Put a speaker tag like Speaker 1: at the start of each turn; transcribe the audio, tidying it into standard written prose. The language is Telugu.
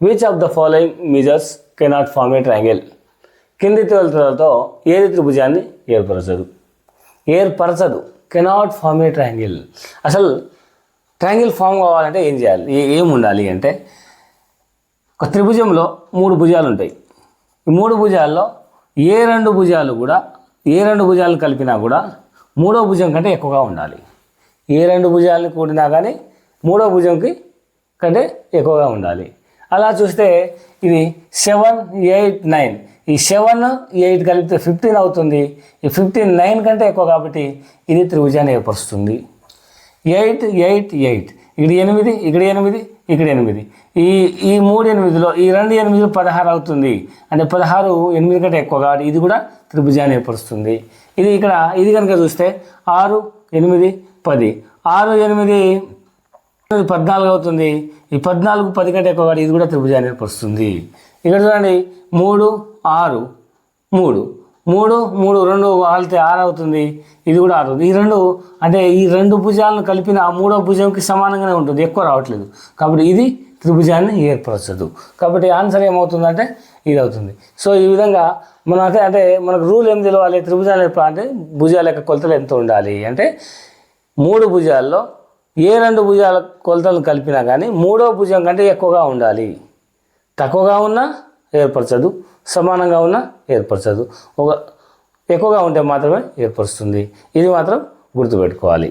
Speaker 1: Which of the following measures cannot form a triangle? కింది కొలతలతో ఏది త్రిభుజాన్ని ఏర్పరచదు. Cannot form a triangle. అసలు ట్రయాంగిల్ ఫామ్ కావాలంటే ఏం చేయాలి, ఏం ఉండాలి అంటే, ఒక త్రిభుజంలో 3 భుజాలు ఉంటాయి. ఈ 3 భుజాల్లో ఏ రెండు భుజాలు కలిపినా కూడా మూడో భుజం కంటే ఎక్కువగా ఉండాలి. ఏ రెండు భుజాలను కూడినా కానీ మూడో భుజంకి కంటే ఎక్కువగా ఉండాలి. అలా చూస్తే ఇది 7, 8, 9. ఈ 7, 8 కలిపితే 15 అవుతుంది. ఈ 15 9 కంటే ఎక్కువ కాబట్టి ఇది త్రిభుజాన్ని ఏర్పరుస్తుంది. 8, 8, 8. ఇక్కడ 8, ఇక్కడ 8, ఇక్కడ 8. ఈ 3 8లో ఈ 2 8 16 అవుతుంది. అంటే 16 8 కంటే ఎక్కువ కాబట్టి ఇది కూడా త్రిభుజాన్ని ఏర్పరుస్తుంది. ఇది కనుక చూస్తే 6, 8, 10. 6, 8 14 అవుతుంది. ఈ 14 10 కంటే ఎక్కువ కాబట్టి ఇది కూడా త్రిభుజాన్ని ఏర్పరుస్తుంది. ఇక్కడ చూడండి 3, 6, 3, 2 వాలితే 6 అవుతుంది. ఇది కూడా 6 అవుతుంది. ఈ రెండు భుజాలను కలిపిన మూడో భుజంకి సమానంగానే ఉంటుంది, ఎక్కువ రావట్లేదు. కాబట్టి ఇది త్రిభుజాన్ని ఏర్పరచదు. కాబట్టి ఆన్సర్ ఏమవుతుందంటే ఇది అవుతుంది. సో ఈ విధంగా మనం అంటే మనకు రూల్ ఏం తెలవాలి, త్రిభుజాలు అంటే భుజాల యొక్క కొలతలు ఎంత ఉండాలి అంటే 3 భుజాల్లో ఏ 2 భుజాల కొలతలను కలిపినా కానీ మూడో భుజం కంటే ఎక్కువగా ఉండాలి. తక్కువగా ఉన్నా ఏర్పరచదు, సమానంగా ఉన్నా ఏర్పరచదు. ఎక్కువగా ఉంటే మాత్రమే ఏర్పరుస్తుంది. ఇది మాత్రం గుర్తుపెట్టుకోవాలి.